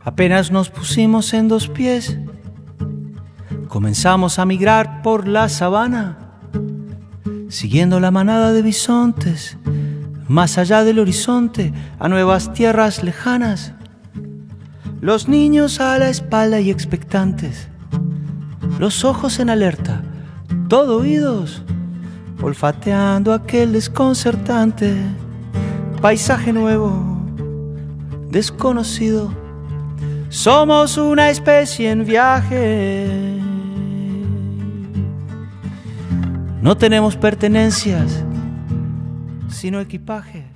Apenas nos pusimos en dos pies, comenzamos a migrar por la sabana, siguiendo la manada de bisontes, más allá del horizonte, a nuevas tierras lejanas. Los niños a la espalda y expectantes, los ojos en alerta, todo oídos, olfateando aquel desconcertante paisaje nuevo, desconocido. Somos una especie en viaje. No tenemos pertenencias, sino equipaje.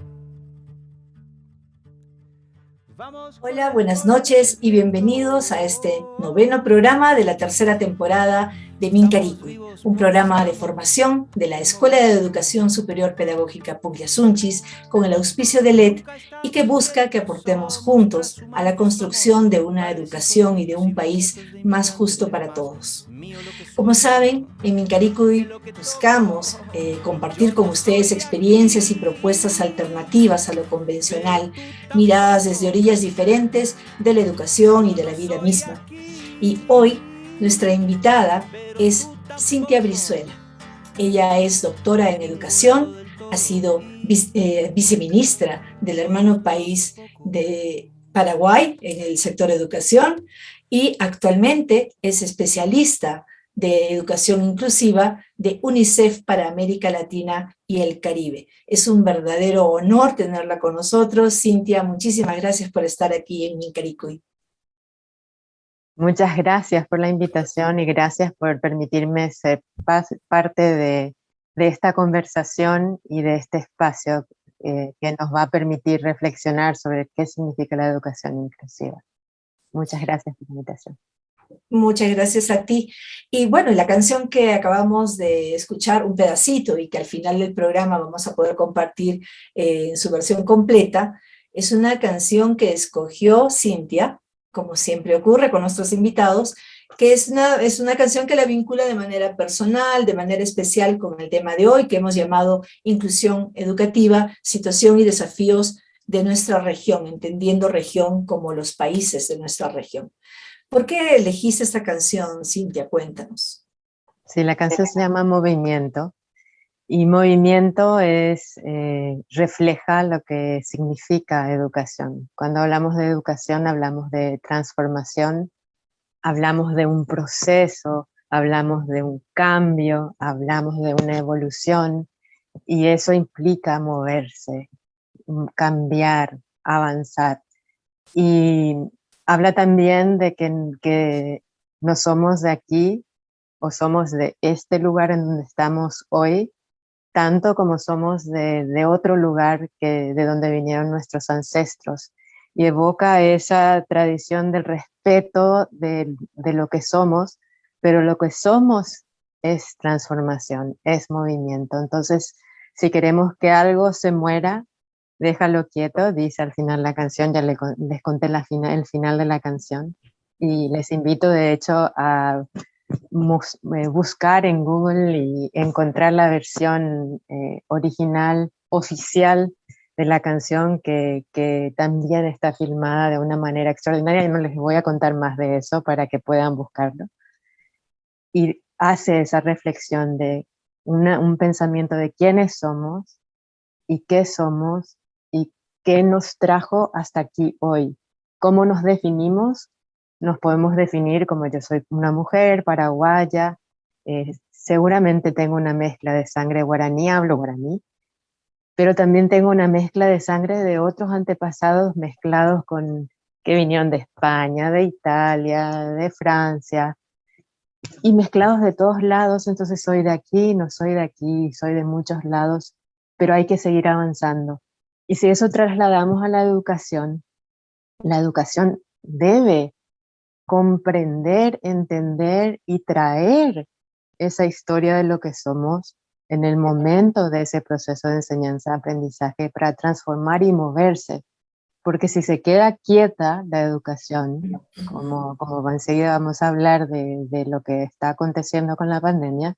Hola, buenas noches y bienvenidos a este noveno programa de la tercera temporada de Mincaricui, un programa de formación de la Escuela de Educación Superior Pedagógica Pugliasunchis con el auspicio de LED y que busca que aportemos juntos a la construcción de una educación y de un país más justo para todos. Como saben, en Mincaricui buscamos compartir con ustedes experiencias y propuestas alternativas a lo convencional, miradas desde orillas diferentes de la educación y de la vida misma. Y hoy nuestra invitada es Cintia Brizuela. Ella es doctora en educación, ha sido viceministra del hermano país de Paraguay en el sector educación y actualmente es especialista de educación inclusiva de UNICEF para América Latina y el Caribe. Es un verdadero honor tenerla con nosotros. Cintia, muchísimas gracias por estar aquí en Mincaricui. Muchas gracias por la invitación y gracias por permitirme ser parte de esta conversación y de este espacio que nos va a permitir reflexionar sobre qué significa la educación inclusiva. Muchas gracias por la invitación. Muchas gracias a ti. Y bueno, la canción que acabamos de escuchar, un pedacito, y que al final del programa vamos a poder compartir en su versión completa, es una canción que escogió Cintia, como siempre ocurre con nuestros invitados, que es una canción que la vincula de manera personal, de manera especial con el tema de hoy, que hemos llamado Inclusión Educativa, Situación y Desafíos de nuestra región, entendiendo región como los países de nuestra región. ¿Por qué elegiste esta canción, Cintia? Cuéntanos. Sí, la canción se llama Movimiento, y movimiento refleja lo que significa educación. Cuando hablamos de educación hablamos de transformación, hablamos de un proceso, hablamos de un cambio, hablamos de una evolución, y eso implica moverse, cambiar, avanzar. Y habla también de que no somos de aquí o somos de este lugar en donde estamos hoy, tanto como somos de otro lugar de donde vinieron nuestros ancestros. Y evoca esa tradición del respeto de lo que somos, pero lo que somos es transformación, es movimiento. Entonces, si queremos que algo se muera, déjalo quieto, dice al final la canción. Ya les conté el final de la canción, y les invito de hecho a buscar en Google y encontrar la versión original, oficial de la canción, que también está filmada de una manera extraordinaria, y no les voy a contar más de eso para que puedan buscarlo. Y hace esa reflexión de un pensamiento de quiénes somos y qué nos trajo hasta aquí hoy. ¿Cómo nos definimos? Nos podemos definir como: yo soy una mujer paraguaya, seguramente tengo una mezcla de sangre guaraní, hablo guaraní, pero también tengo una mezcla de sangre de otros antepasados mezclados que vinieron de España, de Italia, de Francia, y mezclados de todos lados. Entonces soy de aquí, no soy de aquí, soy de muchos lados, pero hay que seguir avanzando. Y si eso trasladamos a la educación debe comprender, entender y traer esa historia de lo que somos en el momento de ese proceso de enseñanza-aprendizaje para transformar y moverse. Porque si se queda quieta la educación, como enseguida vamos a hablar de lo que está aconteciendo con la pandemia,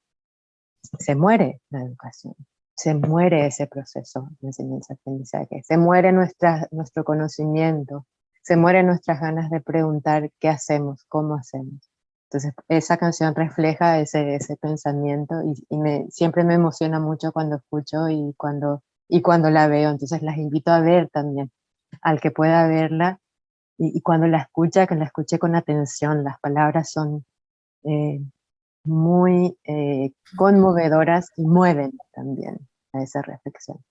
se muere la educación, se muere ese proceso de enseñanza-aprendizaje, se muere nuestro conocimiento, se mueren nuestras ganas de preguntar qué hacemos, cómo hacemos. Entonces esa canción refleja ese pensamiento siempre me emociona mucho cuando escucho y cuando la veo. Entonces las invito a ver también, al que pueda verla, y cuando la escucha, que la escuche con atención. Las palabras son muy conmovedoras y mueven también a esa reflexión.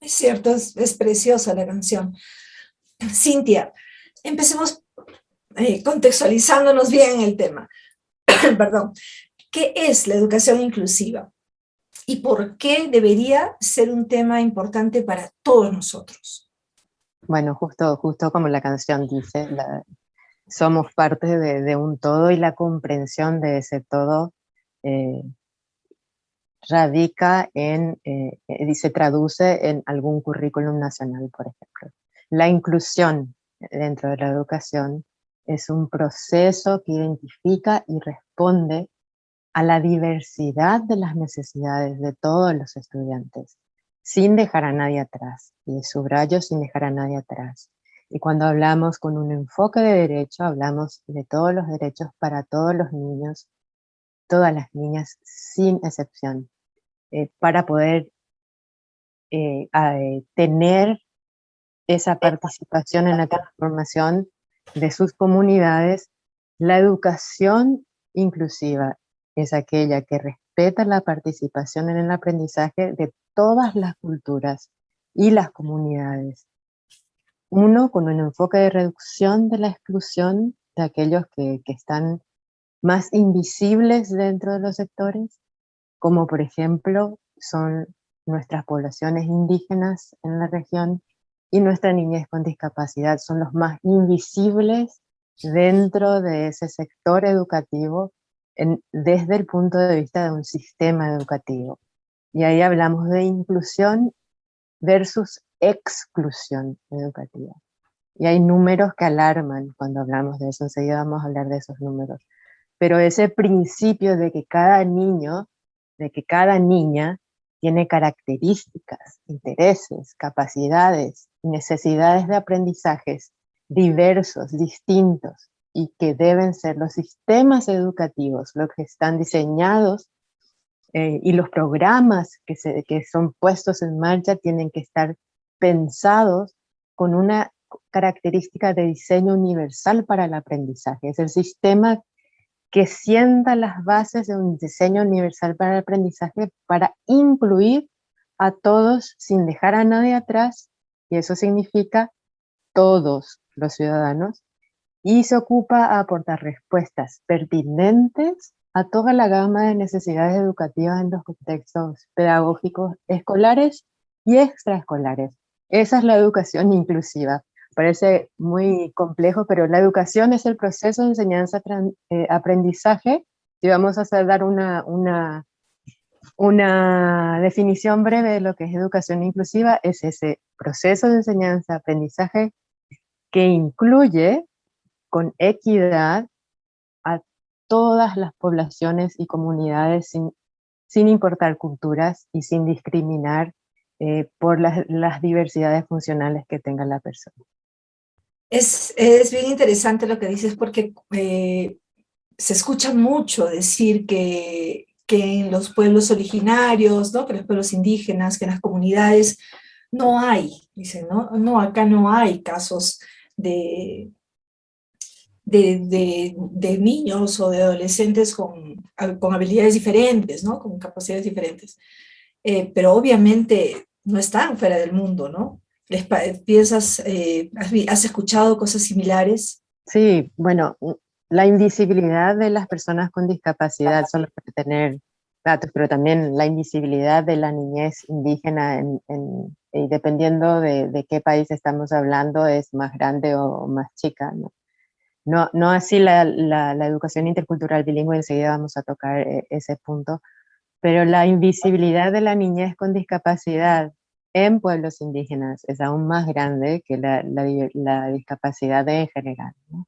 Es cierto, es preciosa la canción. Cintia, empecemos contextualizándonos bien el tema. Perdón. ¿Qué es la educación inclusiva? ¿Y por qué debería ser un tema importante para todos nosotros? Bueno, justo como la canción dice, somos parte de un todo, y la comprensión de ese todo radica se traduce en algún currículum nacional, por ejemplo. La inclusión dentro de la educación es un proceso que identifica y responde a la diversidad de las necesidades de todos los estudiantes, sin dejar a nadie atrás, y subrayo, sin dejar a nadie atrás. Y cuando hablamos con un enfoque de derecho, hablamos de todos los derechos para todos los niños, todas las niñas, sin excepción, para poder tener esa participación en la transformación de sus comunidades. La educación inclusiva es aquella que respeta la participación en el aprendizaje de todas las culturas y las comunidades. Uno, con un enfoque de reducción de la exclusión de aquellos que están más invisibles dentro de los sectores, como por ejemplo son nuestras poblaciones indígenas en la región y nuestra niñez con discapacidad. Son los más invisibles dentro de ese sector educativo desde el punto de vista de un sistema educativo. Y ahí hablamos de inclusión versus exclusión educativa. Y hay números que alarman cuando hablamos de eso. Enseguida vamos a hablar de esos números. Pero ese principio de que cada niño, de que cada niña tiene características, intereses, capacidades, necesidades de aprendizajes diversos, distintos, y que deben ser los sistemas educativos los que están diseñados, y los programas que son puestos en marcha tienen que estar pensados con una característica de diseño universal para el aprendizaje. Es el sistema que sienta las bases de un diseño universal para el aprendizaje, para incluir a todos sin dejar a nadie atrás, y eso significa todos los ciudadanos, y se ocupa a aportar respuestas pertinentes a toda la gama de necesidades educativas en los contextos pedagógicos escolares y extraescolares. Esa es la educación inclusiva. Parece muy complejo, pero la educación es el proceso de enseñanza-aprendizaje. Si vamos a dar una definición breve de lo que es educación inclusiva, es ese proceso de enseñanza-aprendizaje que incluye con equidad a todas las poblaciones y comunidades sin importar culturas y sin discriminar por las diversidades funcionales que tenga la persona. Es bien interesante lo que dices, porque se escucha mucho decir que en los pueblos originarios, ¿no? Que los pueblos indígenas, que en las comunidades no hay, dicen, ¿no? No, acá no hay casos de niños o de adolescentes con habilidades diferentes, ¿no? Con capacidades diferentes. Pero obviamente no están fuera del mundo, ¿no? ¿Piensas, has escuchado cosas similares? Sí, bueno, la invisibilidad de las personas con discapacidad, solo para tener datos, pero también la invisibilidad de la niñez indígena, y dependiendo de qué país estamos hablando, es más grande o más chica, ¿no? No así la educación intercultural bilingüe. Enseguida vamos a tocar ese punto, pero la invisibilidad de la niñez con discapacidad en pueblos indígenas es aún más grande que la discapacidad en general, ¿no?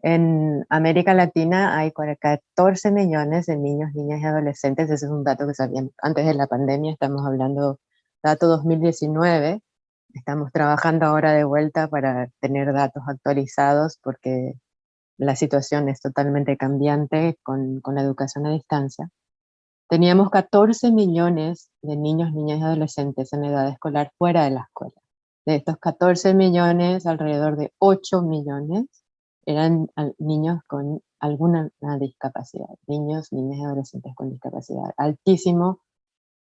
En América Latina hay 14 millones de niños, niñas y adolescentes. Ese es un dato que sabían antes de la pandemia, estamos hablando dato 2019, Estamos trabajando ahora de vuelta para tener datos actualizados porque la situación es totalmente cambiante con la educación a distancia. Teníamos 14 millones de niños, niñas y adolescentes en edad escolar fuera de la escuela. De estos 14 millones, alrededor de 8 millones eran niños con alguna discapacidad, niños, niñas y adolescentes con discapacidad. Altísimo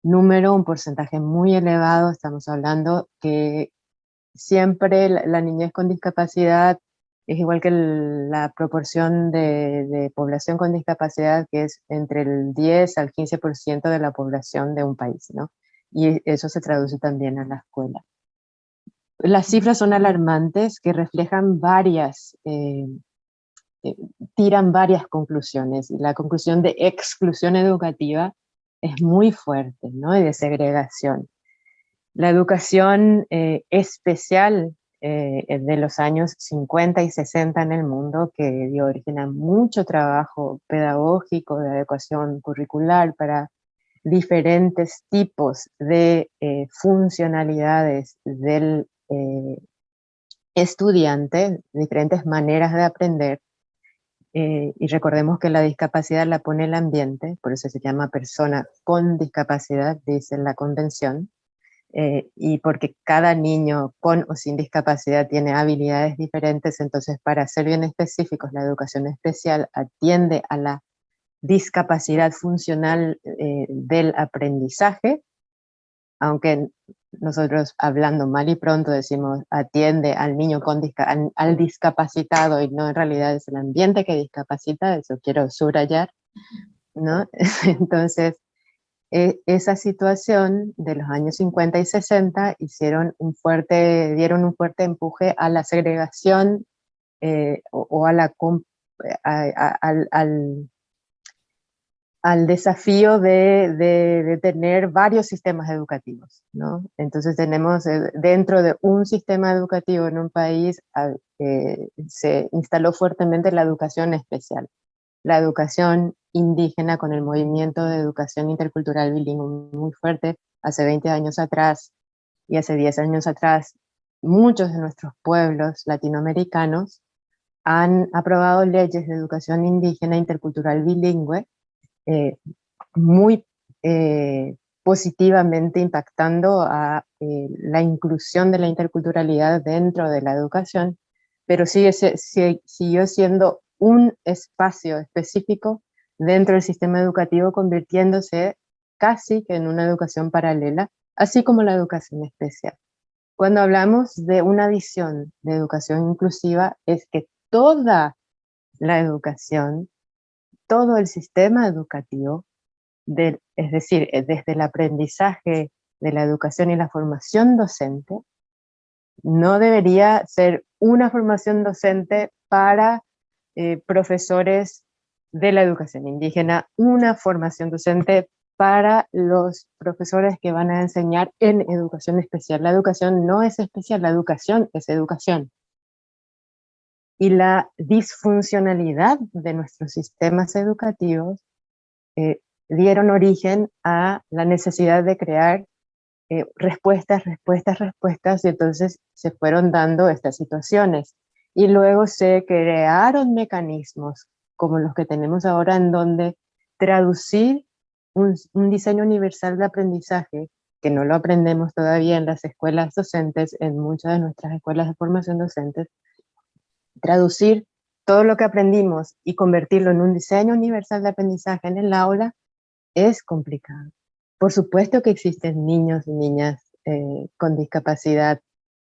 número, un porcentaje muy elevado, estamos hablando que siempre la niñez con discapacidad es igual que la proporción de población con discapacidad, que es entre el 10 al 15% de la población de un país, ¿no? Y eso se traduce también a la escuela. Las cifras son alarmantes, que reflejan tiran varias conclusiones. Y la conclusión de exclusión educativa es muy fuerte, ¿no? Y de segregación. La educación especial de los años 50 y 60 en el mundo, que dio origen a mucho trabajo pedagógico de adecuación curricular para diferentes tipos de funcionalidades del estudiante, diferentes maneras de aprender. Y recordemos que la discapacidad la pone el ambiente, por eso se llama persona con discapacidad, dice la convención. Y porque cada niño con o sin discapacidad tiene habilidades diferentes, entonces para ser bien específicos, la educación especial atiende a la discapacidad funcional del aprendizaje, aunque nosotros hablando mal y pronto decimos atiende al niño con al discapacitado, y no, en realidad es el ambiente que discapacita, eso quiero subrayar, ¿no? Entonces, esa situación de los años 50 y 60 dieron un fuerte empuje a la segregación o a al desafío de tener varios sistemas educativos, ¿no? Entonces tenemos dentro de un sistema educativo en un país se instaló fuertemente la educación especial, la educación indígena con el movimiento de educación intercultural bilingüe muy fuerte hace 20 años atrás, y hace 10 años atrás muchos de nuestros pueblos latinoamericanos han aprobado leyes de educación indígena intercultural bilingüe eh, muy positivamente impactando a la inclusión de la interculturalidad dentro de la educación, pero siguió siendo un espacio específico dentro del sistema educativo, convirtiéndose casi que en una educación paralela, así como la educación especial. Cuando hablamos de una visión de educación inclusiva, es que toda la educación, todo el sistema educativo, es decir, desde el aprendizaje de la educación y la formación docente, no debería ser una formación docente para profesores de la educación indígena, una formación docente para los profesores que van a enseñar en educación especial. La educación no es especial, la educación es educación. Y la disfuncionalidad de nuestros sistemas educativos dieron origen a la necesidad de crear respuestas, y entonces se fueron dando estas situaciones. Y luego se crearon mecanismos como los que tenemos ahora, en donde traducir un diseño universal de aprendizaje, que no lo aprendemos todavía en las escuelas docentes, en muchas de nuestras escuelas de formación docentes, traducir todo lo que aprendimos y convertirlo en un diseño universal de aprendizaje en el aula es complicado. Por supuesto que existen niños y niñas con discapacidad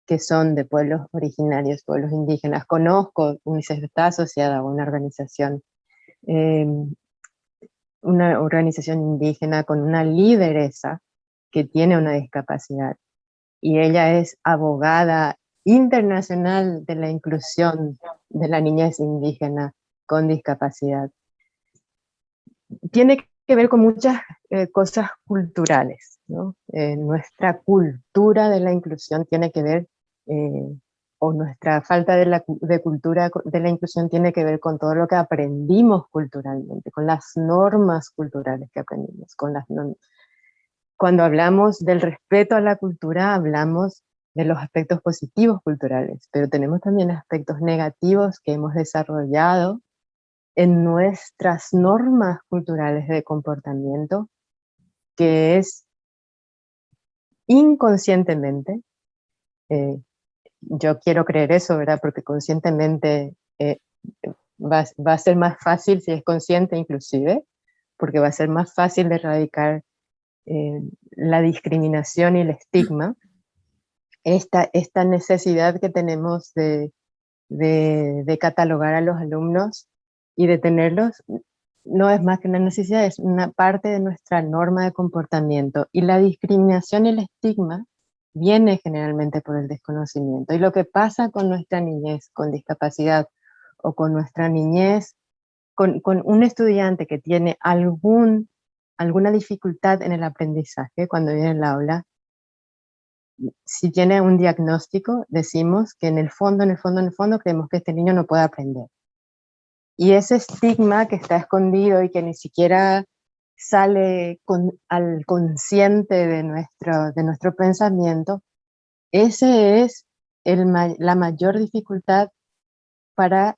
que son de pueblos originarios, pueblos indígenas. Conozco, UNICEF está asociada a eh, una organización indígena con una lideresa que tiene una discapacidad, y ella es abogada internacional de la inclusión de la niñez indígena con discapacidad. Tiene que ver con muchas cosas culturales, ¿no? Nuestra cultura de la inclusión tiene que ver, o nuestra falta de cultura de la inclusión tiene que ver con todo lo que aprendimos culturalmente, con las normas culturales que aprendimos, cuando hablamos del respeto a la cultura, hablamos de los aspectos positivos culturales, pero tenemos también aspectos negativos que hemos desarrollado en nuestras normas culturales de comportamiento, que es inconscientemente, yo quiero creer eso, ¿verdad? Porque conscientemente va a ser más fácil si es consciente inclusive, porque va a ser más fácil de erradicar la discriminación y el estigma, esta necesidad que tenemos de catalogar a los alumnos y de tenerlos, no es más que una necesidad, es una parte de nuestra norma de comportamiento. Y la discriminación y el estigma viene generalmente por el desconocimiento. Y lo que pasa con nuestra niñez con discapacidad o con nuestra niñez, con un estudiante que tiene alguna dificultad en el aprendizaje cuando viene al aula, si tiene un diagnóstico, decimos que en el fondo creemos que este niño no puede aprender. Y ese estigma que está escondido y que ni siquiera sale al consciente de nuestro pensamiento, ese es la mayor dificultad para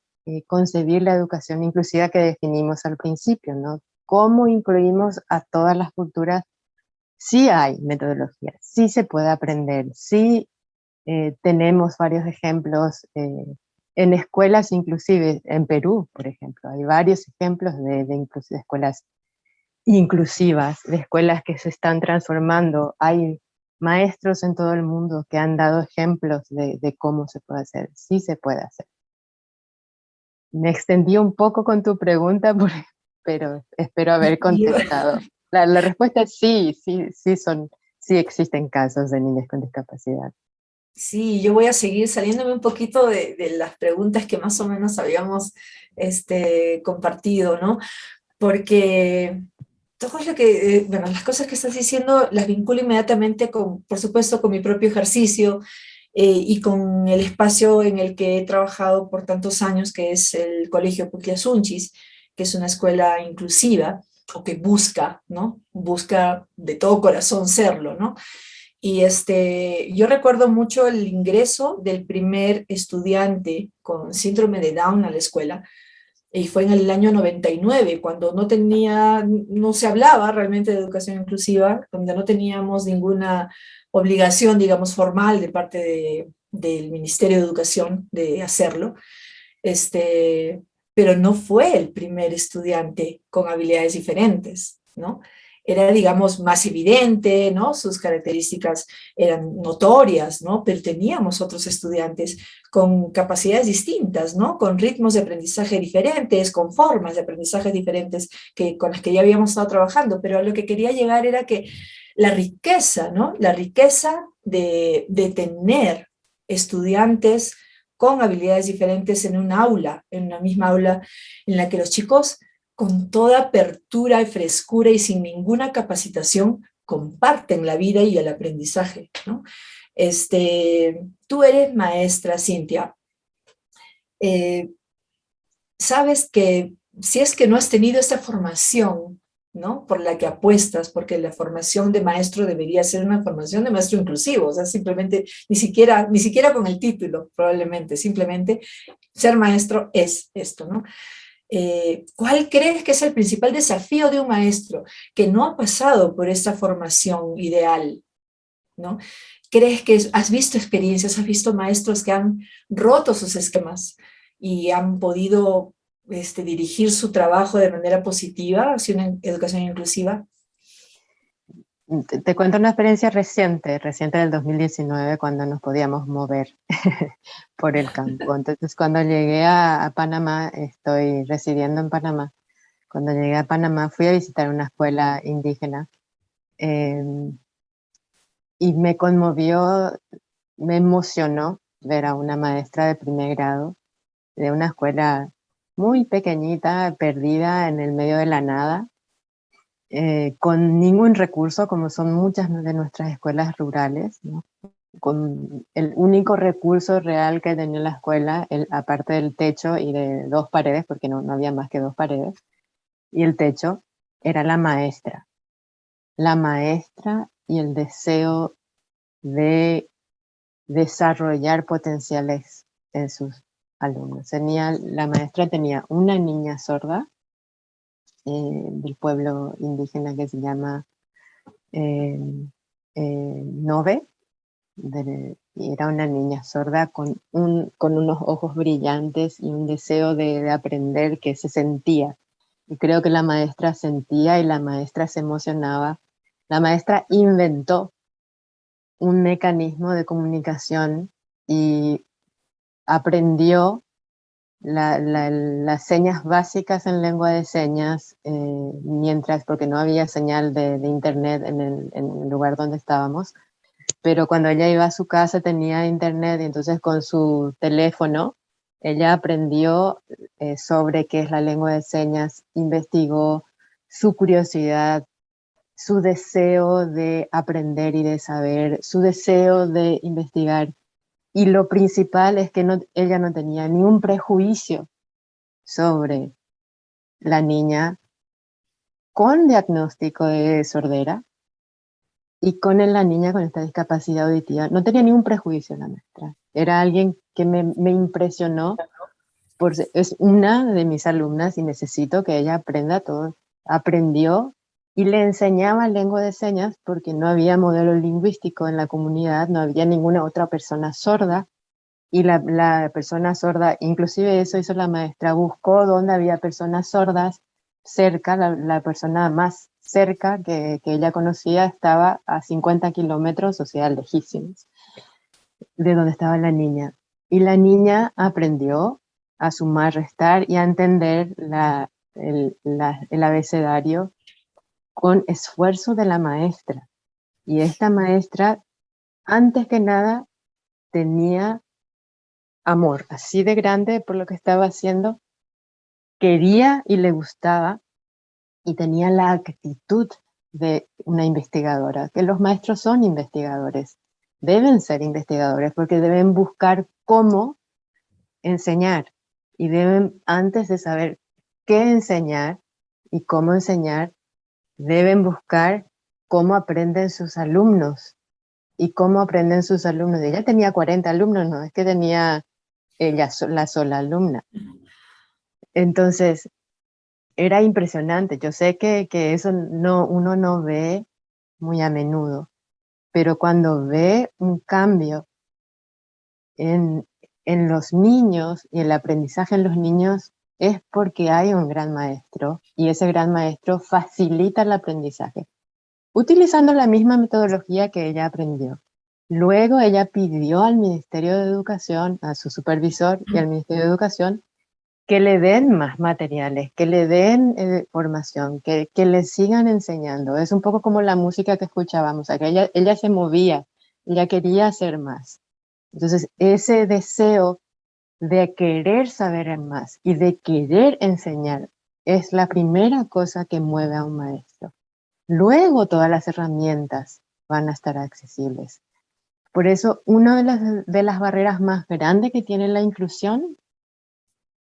concebir la educación inclusiva que definimos al principio, ¿no? ¿Cómo incluimos a todas las culturas? Sí hay metodología, sí se puede aprender, sí tenemos varios ejemplos en escuelas, inclusive en Perú, por ejemplo, hay varios ejemplos de escuelas inclusivas, de escuelas que se están transformando. Hay maestros en todo el mundo que han dado ejemplos de cómo se puede hacer, sí se puede hacer. Me extendí un poco con tu pregunta, pero espero haber contestado. La respuesta es sí, sí existen casos de niños con discapacidad. Sí, yo voy a seguir saliéndome un poquito de las preguntas que más o menos habíamos compartido, ¿no? Porque todo lo que, bueno, las cosas que estás diciendo las vinculo inmediatamente con, por supuesto, con mi propio ejercicio y con el espacio en el que he trabajado por tantos años, que es el Colegio Pucllashunchis, que es una escuela inclusiva, o que busca, ¿no? Busca de todo corazón serlo, ¿no? Y yo recuerdo mucho el ingreso del primer estudiante con síndrome de Down a la escuela, y fue en el año 99, cuando no se hablaba realmente de educación inclusiva, donde no teníamos ninguna obligación, digamos, formal de parte del Ministerio de Educación de hacerlo, pero no fue el primer estudiante con habilidades diferentes, ¿no? Era, digamos, más evidente, ¿no? Sus características eran notorias, ¿no? Pero teníamos otros estudiantes con capacidades distintas, ¿no? Con ritmos de aprendizaje diferentes, con formas de aprendizaje diferentes con las que ya habíamos estado trabajando, pero a lo que quería llegar era que la riqueza, ¿no? La riqueza de tener estudiantes con habilidades diferentes en un aula, en una misma aula en la que los chicos con toda apertura y frescura y sin ninguna capacitación comparten la vida y el aprendizaje, ¿no? Tú eres maestra, Cintia. Sabes que si es que no has tenido esta formación, ¿no? Por la que apuestas, porque la formación de maestro debería ser una formación de maestro inclusivo, o sea, simplemente, ni siquiera con el título, probablemente, simplemente ser maestro es esto, ¿no? ¿Cuál crees que es el principal desafío de un maestro que no ha pasado por esta formación ideal, ¿no? ¿Crees que has visto experiencias, has visto maestros que han roto sus esquemas y han podido dirigir su trabajo de manera positiva hacia una educación inclusiva? Te cuento una experiencia reciente del 2019, cuando nos podíamos mover por el campo. Entonces, cuando llegué a Panamá, estoy residiendo en Panamá. Cuando llegué a Panamá, fui a visitar una escuela indígena y me conmovió, me emocionó ver a una maestra de primer grado de una escuela muy pequeñita, perdida en el medio de la nada, con ningún recurso, como son muchas de nuestras escuelas rurales, ¿no? Con el único recurso real que tenía la escuela, aparte del techo y de dos paredes, porque no había más que dos paredes, y el techo, era la maestra. La maestra y el deseo de desarrollar potenciales en sus alumnos. La maestra tenía una niña sorda del pueblo indígena que se llama Nove. Y era una niña sorda con unos ojos brillantes y un deseo de aprender que se sentía. Y creo que la maestra sentía y la maestra se emocionaba. La maestra inventó un mecanismo de comunicación y aprendió las señas básicas en lengua de señas, porque no había señal de internet en el lugar donde estábamos. Pero cuando ella iba a su casa tenía internet, y entonces con su teléfono ella aprendió sobre qué es la lengua de señas, investigó su curiosidad, su deseo de aprender y de saber, su deseo de investigar. Y lo principal es que ella no tenía ni un prejuicio sobre la niña con diagnóstico de sordera y con la niña con esta discapacidad auditiva. No tenía ningún prejuicio la maestra. Era alguien que me impresionó. Es una de mis alumnas y necesito que ella aprenda todo. Aprendió y le enseñaba lengua de señas porque no había modelo lingüístico en la comunidad, no había ninguna otra persona sorda. Y la persona sorda, inclusive eso hizo la maestra, buscó dónde había personas sordas cerca. La persona más cerca que ella conocía estaba a 50 kilómetros, o sea, lejísimos, de donde estaba la niña. Y la niña aprendió a sumar, restar y a entender el abecedario con esfuerzo de la maestra. Y esta maestra, antes que nada, tenía amor así de grande por lo que estaba haciendo, quería y le gustaba y tenía la actitud de una investigadora, que los maestros son investigadores, deben ser investigadores porque deben buscar cómo enseñar y deben, antes de saber qué enseñar y cómo enseñar, deben buscar cómo aprenden sus alumnos y cómo aprenden sus alumnos. Ella tenía 40 alumnos, no es que tenía ella la sola alumna. Entonces, era impresionante. Yo sé que eso uno no ve muy a menudo, pero cuando ve un cambio en, en los niños y el aprendizaje en los niños, es porque hay un gran maestro y ese gran maestro facilita el aprendizaje, utilizando la misma metodología que ella aprendió. Luego ella pidió al Ministerio de Educación, a su supervisor y al Ministerio de Educación, que le den más materiales, que le den formación, que le sigan enseñando. Es un poco como la música que escuchábamos, o sea, que ella se movía, ella quería hacer más. Entonces, ese deseo de querer saber más y de querer enseñar es la primera cosa que mueve a un maestro. Luego todas las herramientas van a estar accesibles. Por eso, una de las barreras más grandes que tiene la inclusión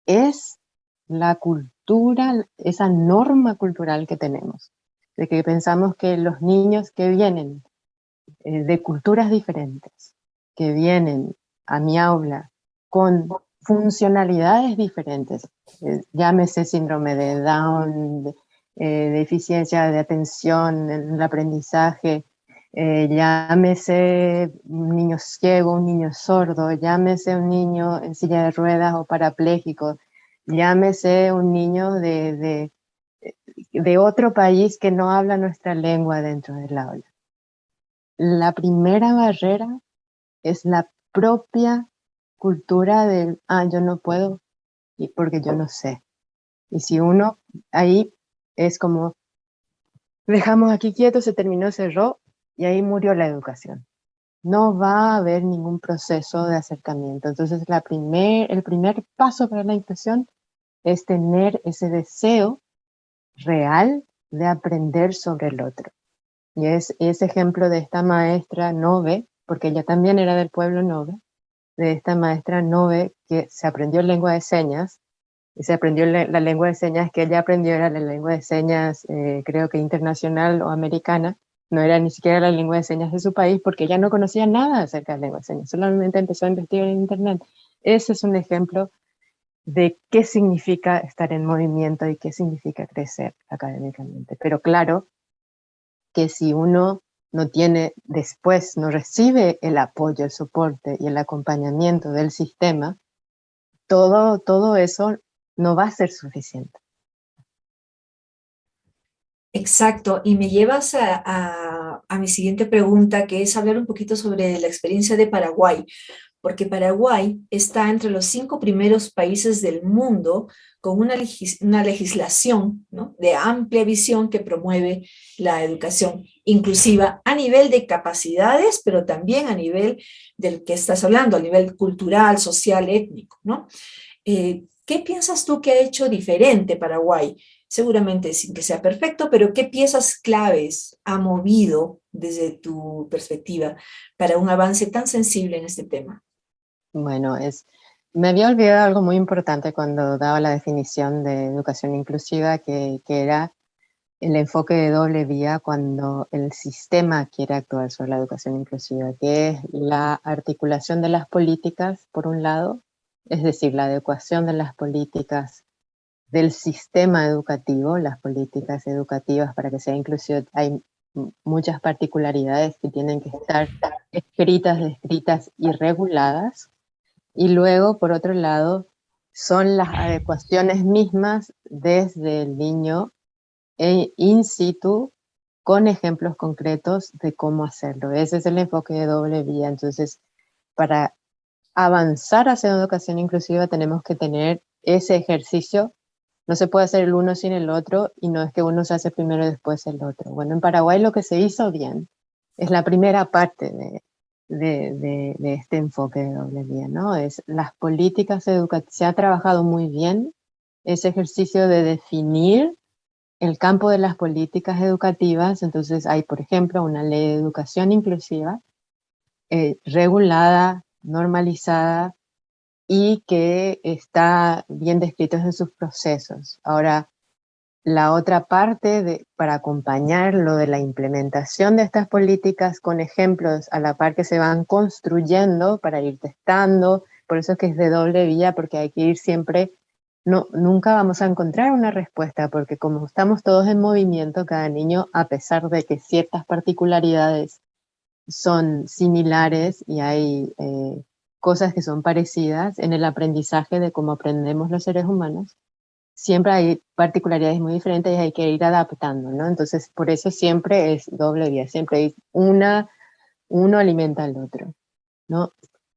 es la cultura, esa norma cultural que tenemos, de que pensamos que los niños que vienen de culturas diferentes, que vienen a mi aula con funcionalidades diferentes, llámese síndrome de Down, deficiencia de atención en el aprendizaje, llámese un niño ciego, un niño sordo, llámese un niño en silla de ruedas o parapléjico, llámese un niño de otro país que no habla nuestra lengua dentro del aula. La primera barrera es la propia cultura del, yo no puedo y porque yo no sé. Y si uno ahí es como, dejamos aquí quieto, se terminó, cerró y ahí murió la educación. No va a haber ningún proceso de acercamiento. Entonces el primer paso para la inclusión es tener ese deseo real de aprender sobre el otro. Y es ese ejemplo de esta maestra Nove, porque ella también era del pueblo Nove, de esta maestra Nove que se aprendió lengua de señas, y se aprendió la lengua de señas que ella aprendió era la lengua de señas, creo que internacional o americana, no era ni siquiera la lengua de señas de su país, porque ella no conocía nada acerca de la lengua de señas, solamente empezó a investigar en internet. Ese es un ejemplo de qué significa estar en movimiento y qué significa crecer académicamente. Pero claro que si uno no tiene, después no recibe el apoyo, el soporte y el acompañamiento del sistema, todo eso no va a ser suficiente. Exacto, y me llevas a mi siguiente pregunta, que es hablar un poquito sobre la experiencia de Paraguay, porque Paraguay está entre los 5 primeros países del mundo con una legislación, ¿no?, de amplia visión que promueve la educación inclusiva a nivel de capacidades, pero también a nivel del que estás hablando, a nivel cultural, social, étnico, ¿no? ¿Qué piensas tú que ha hecho diferente Paraguay? Seguramente sin que sea perfecto, pero ¿qué piezas claves ha movido desde tu perspectiva para un avance tan sensible en este tema? Bueno, me había olvidado algo muy importante cuando daba la definición de educación inclusiva, que era el enfoque de doble vía cuando el sistema quiere actuar sobre la educación inclusiva, que es la articulación de las políticas, por un lado, es decir, la adecuación de las políticas del sistema educativo, las políticas educativas para que sea inclusivo. Hay muchas particularidades que tienen que estar escritas, descritas y reguladas. Y luego, por otro lado, son las adecuaciones mismas desde el niño in situ, con ejemplos concretos de cómo hacerlo. Ese es el enfoque de doble vía. Entonces, para avanzar hacia una educación inclusiva tenemos que tener ese ejercicio. No se puede hacer el uno sin el otro, y no es que uno se hace primero y después el otro. Bueno, en Paraguay lo que se hizo bien es la primera parte de este enfoque de doble vía, ¿no? Es las políticas educativas. Se ha trabajado muy bien ese ejercicio de definir el campo de las políticas educativas. Entonces hay, por ejemplo, una ley de educación inclusiva regulada, normalizada, y que está bien descrito en sus procesos. Ahora, la otra parte para acompañar lo de la implementación de estas políticas con ejemplos a la par que se van construyendo para ir testando. Por eso es que es de doble vía, porque hay que ir siempre. No, nunca vamos a encontrar una respuesta, porque como estamos todos en movimiento, cada niño, a pesar de que ciertas particularidades son similares y hay cosas que son parecidas en el aprendizaje de cómo aprendemos los seres humanos, siempre hay particularidades muy diferentes y hay que ir adaptando, ¿no? Entonces, por eso siempre es doble vía, siempre es uno alimenta al otro, ¿no?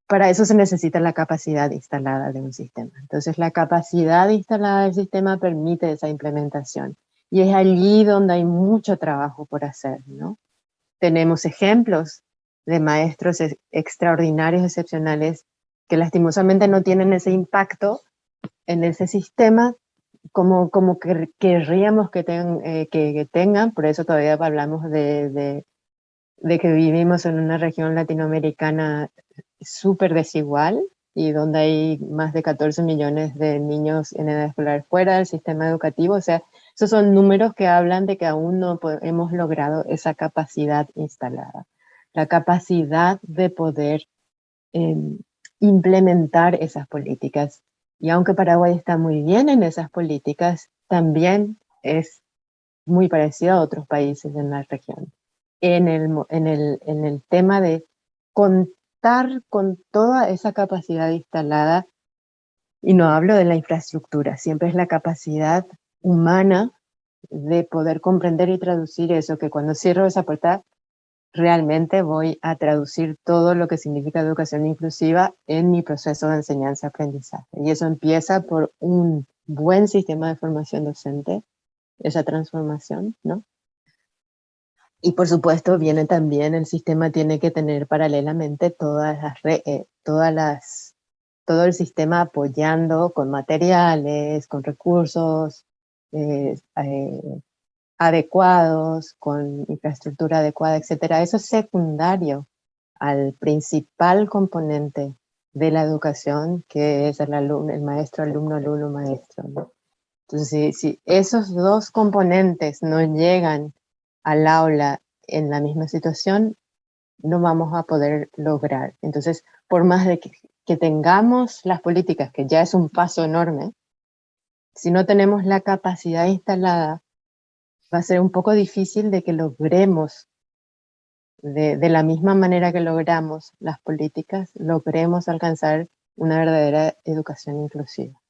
Para eso se necesita la capacidad instalada de un sistema. Entonces, la capacidad instalada del sistema permite esa implementación. Y es allí donde hay mucho trabajo por hacer, ¿no? Tenemos ejemplos de maestros extraordinarios, excepcionales, que lastimosamente no tienen ese impacto en ese sistema como querríamos que tengan. Por eso todavía hablamos de que vivimos en una región latinoamericana súper desigual, y donde hay más de 14 millones de niños en edad escolar fuera del sistema educativo. O sea, esos son números que hablan de que aún no hemos logrado esa capacidad instalada, la capacidad de poder eh, implementar esas políticas. Y aunque Paraguay está muy bien en esas políticas, también es muy parecido a otros países en la región en el tema de contar con toda esa capacidad instalada. Y no hablo de la infraestructura, siempre es la capacidad humana de poder comprender y traducir eso, que cuando cierro esa puerta realmente voy a traducir todo lo que significa educación inclusiva en mi proceso de enseñanza-aprendizaje. Y eso empieza por un buen sistema de formación docente, esa transformación, ¿no? Y por supuesto viene también, el sistema tiene que tener paralelamente todo el sistema apoyando con materiales, con recursos eh, eh, adecuados, con infraestructura adecuada, etcétera. Eso es secundario al principal componente de la educación, que es el alumno, el maestro, alumno, alumno, maestro, ¿no? Entonces, si esos dos componentes no llegan al aula en la misma situación, no vamos a poder lograr. Entonces, por más de que tengamos las políticas, que ya es un paso enorme, si no tenemos la capacidad instalada, va a ser un poco difícil de que logremos, de la misma manera que logramos las políticas, logremos alcanzar una verdadera educación inclusiva.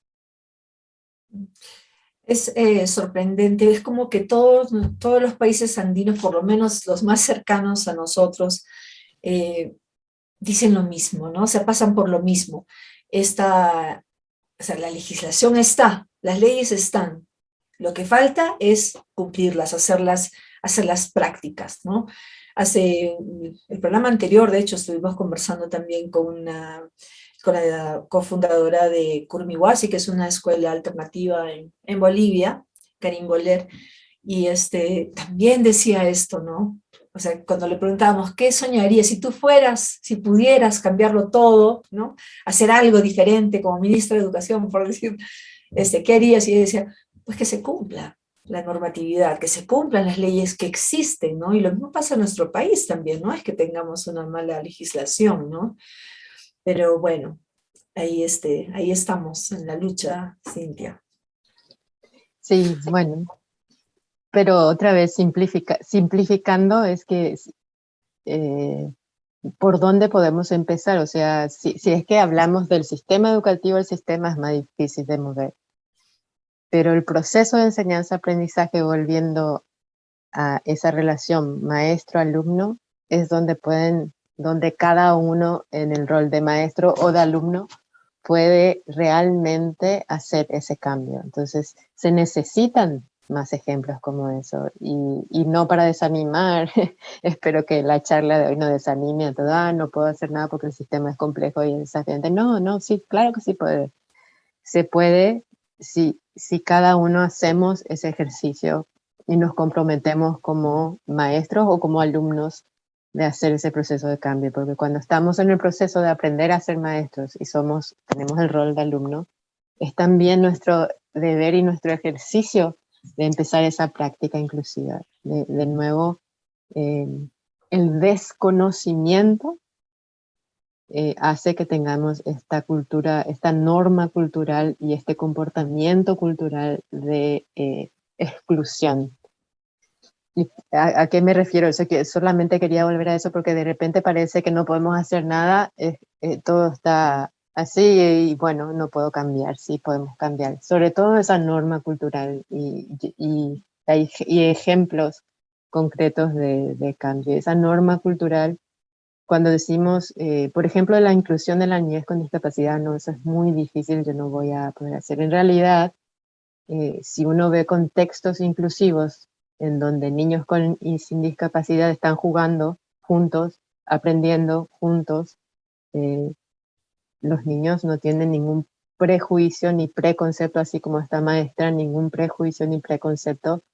Es sorprendente, es como que todos los países andinos, por lo menos los más cercanos a nosotros, dicen lo mismo, ¿no? O sea, pasan por lo mismo. O sea, la legislación está, las leyes están. Lo que falta es cumplirlas, hacerlas prácticas, ¿no? El programa anterior, de hecho, estuvimos conversando también con la cofundadora de Curmihuasi, que es una escuela alternativa en Bolivia, Karin Boler, y también decía esto, ¿no? O sea, cuando le preguntábamos, ¿qué soñarías si tú fueras, si pudieras cambiarlo todo, ¿no? Hacer algo diferente como ministra de Educación, por decir, ¿qué harías? Y ella decía, pues que se cumpla la normatividad, que se cumplan las leyes que existen, ¿no? Y lo mismo pasa en nuestro país también, no es que tengamos una mala legislación, ¿no? Pero bueno, ahí estamos en la lucha, Cintia. Sí, bueno, pero otra vez simplificando es que ¿por dónde podemos empezar? O sea, si es que hablamos del sistema educativo, el sistema es más difícil de mover. Pero el proceso de enseñanza-aprendizaje, volviendo a esa relación maestro-alumno, es donde cada uno en el rol de maestro o de alumno puede realmente hacer ese cambio. Entonces, se necesitan más ejemplos como eso. Y no para desanimar, espero que la charla de hoy no desanime a todo, no puedo hacer nada porque el sistema es complejo y desafiante. No, sí, claro que sí puede. Se puede si cada uno hacemos ese ejercicio y nos comprometemos como maestros o como alumnos de hacer ese proceso de cambio, porque cuando estamos en el proceso de aprender a ser maestros y tenemos el rol de alumno, es también nuestro deber y nuestro ejercicio de empezar esa práctica inclusiva. De nuevo, el desconocimiento hace que tengamos esta cultura, esta norma cultural y este comportamiento cultural de exclusión. ¿Y a qué me refiero? Eso que solamente quería volver a eso porque de repente parece que no podemos hacer nada, todo está así y bueno, no puedo cambiar, sí podemos cambiar. Sobre todo esa norma cultural y ejemplos concretos de cambio. Esa norma cultural, cuando decimos, por ejemplo, la inclusión de la niñez con discapacidad, no, eso es muy difícil, yo no voy a poder hacer. En realidad, si uno ve contextos inclusivos en donde niños con y sin discapacidad están jugando juntos, aprendiendo juntos, eh, los niños no tienen ningún prejuicio ni preconcepto, así como esta maestra, ningún prejuicio ni preconcepto,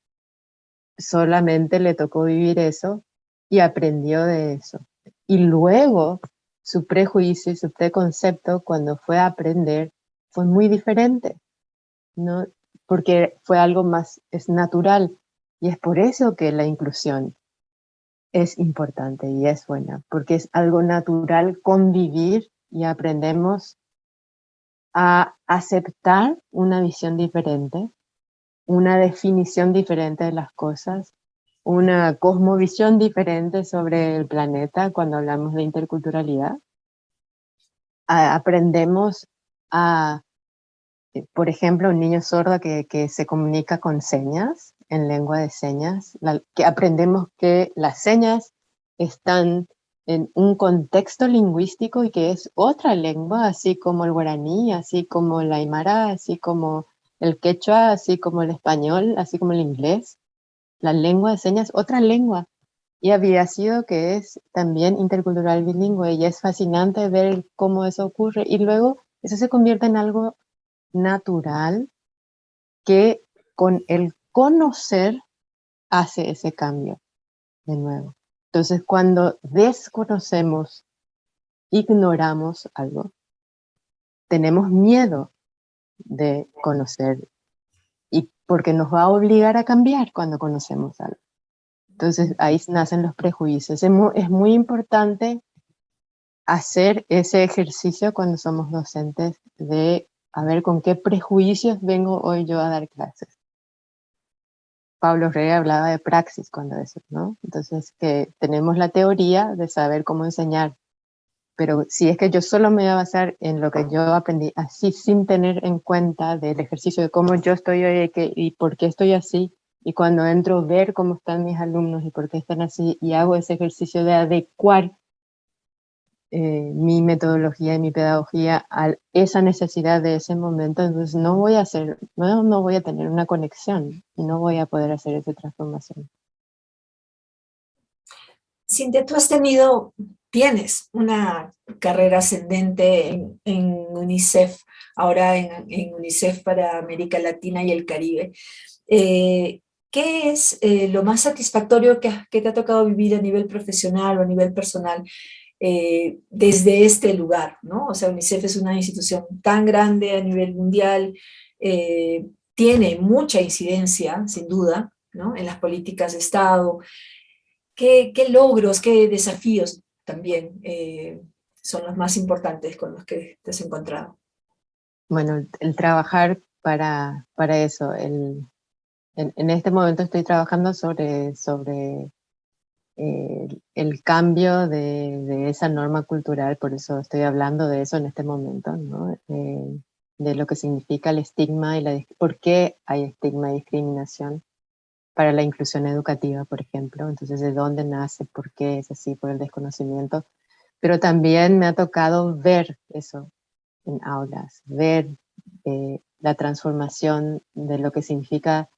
solamente le tocó vivir eso y aprendió de eso. Y luego su prejuicio y su preconcepto cuando fue a aprender fue muy diferente, ¿no? Porque fue algo más, es natural. Y es por eso que la inclusión es importante y es buena, porque es algo natural convivir y aprendemos a aceptar una visión diferente, una definición diferente de las cosas, una cosmovisión diferente sobre el planeta cuando hablamos de interculturalidad. Aprendemos a, por ejemplo, un niño sordo que se comunica con señas, en lengua de señas, que aprendemos que las señas están en un contexto lingüístico y que es otra lengua, así como el guaraní, así como el aymara, así como el quechua, así como el español, así como el inglés. La lengua de señas, otra lengua. Y había sido que es también intercultural bilingüe y es fascinante ver cómo eso ocurre. Y luego eso se convierte en algo natural que con el conocer hace ese cambio de nuevo. Entonces, cuando desconocemos, ignoramos algo, tenemos miedo de conocer y porque nos va a obligar a cambiar cuando conocemos algo. Entonces ahí nacen los prejuicios. Es muy importante hacer ese ejercicio cuando somos docentes de a ver con qué prejuicios vengo hoy yo a dar clases. Pablo Freire hablaba de praxis cuando eso, ¿no? Entonces que tenemos la teoría de saber cómo enseñar, pero si es que yo solo me voy a basar en lo que yo aprendí así sin tener en cuenta del ejercicio de cómo yo estoy hoy y por qué estoy así, y cuando entro ver cómo están mis alumnos y por qué están así, y hago ese ejercicio de adecuar mi metodología y mi pedagogía a esa necesidad de ese momento, entonces no voy a hacer, no voy a tener una conexión y no voy a poder hacer esa transformación. Cintia, tienes una carrera ascendente en UNICEF, ahora en UNICEF para América Latina y el Caribe. ¿Qué es lo más satisfactorio que te ha tocado vivir a nivel profesional o a nivel personal desde este lugar, ¿no? O sea, UNICEF es una institución tan grande a nivel mundial, tiene mucha incidencia, sin duda, ¿no? En las políticas de Estado. ¿Qué logros, qué desafíos también son los más importantes con los que te has encontrado? Bueno, el trabajar para eso. En este momento estoy trabajando sobre el cambio de esa norma cultural, por eso estoy hablando de eso en este momento, ¿no? De lo que significa el estigma y por qué hay estigma y discriminación para la inclusión educativa, por ejemplo. Entonces, ¿de dónde nace? ¿Por qué es así? Por el desconocimiento. Pero también me ha tocado ver eso en aulas, ver la transformación de lo que significa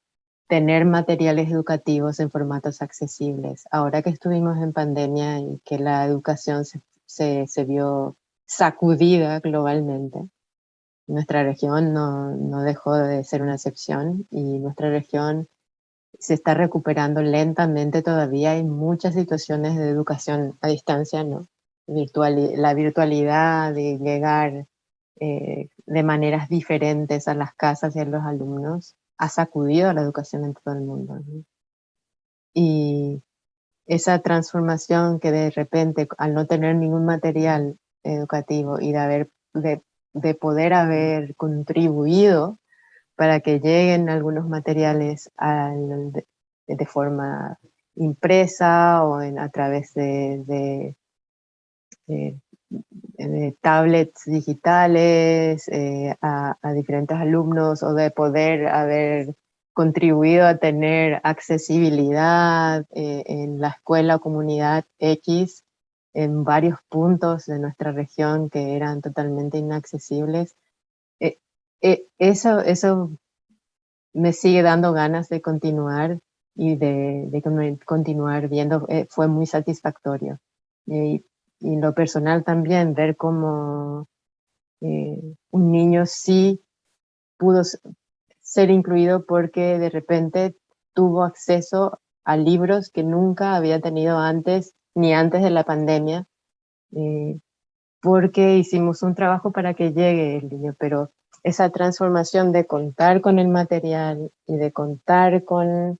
tener materiales educativos en formatos accesibles. Ahora que estuvimos en pandemia y que la educación se vio sacudida globalmente, nuestra región no dejó de ser una excepción y nuestra región se está recuperando lentamente todavía. Hay muchas situaciones de educación a distancia, ¿no? La virtualidad de llegar de maneras diferentes a las casas y a los alumnos ha sacudido a la educación en todo el mundo, ¿no? Y esa transformación que de repente, al no tener ningún material educativo y de poder haber contribuido para que lleguen algunos materiales de forma impresa o a través de, de tablets digitales a diferentes alumnos, o de poder haber contribuido a tener accesibilidad en la escuela o comunidad X en varios puntos de nuestra región que eran totalmente inaccesibles. Eso me sigue dando ganas de continuar y de continuar viendo. Fue muy satisfactorio. Y en lo personal también, ver cómo un niño sí pudo ser incluido porque de repente tuvo acceso a libros que nunca había tenido antes, ni antes de la pandemia, eh, porque hicimos un trabajo para que llegue el niño, pero esa transformación de contar con el material y de contar con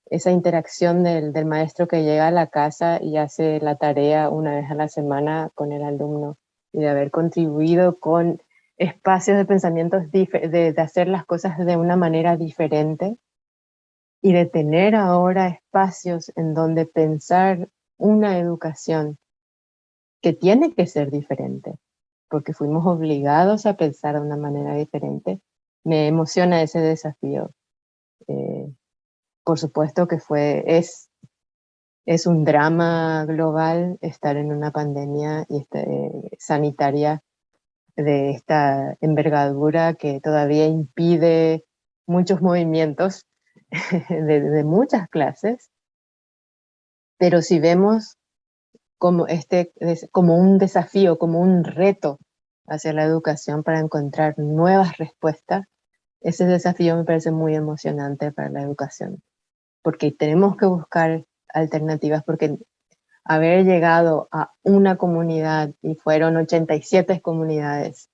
esa interacción del maestro que llega a la casa y hace la tarea una vez a la semana con el alumno, y de haber contribuido con espacios de pensamientos, de hacer las cosas de una manera diferente, y de tener ahora espacios en donde pensar una educación que tiene que ser diferente, porque fuimos obligados a pensar de una manera diferente. Me emociona ese desafío. Eh, por supuesto que es un drama global estar en una pandemia sanitaria de esta envergadura que todavía impide muchos movimientos de muchas clases, pero si vemos como un desafío, como un reto hacia la educación para encontrar nuevas respuestas, ese desafío me parece muy emocionante para la educación, porque tenemos que buscar alternativas, porque haber llegado a una comunidad, y fueron 87 comunidades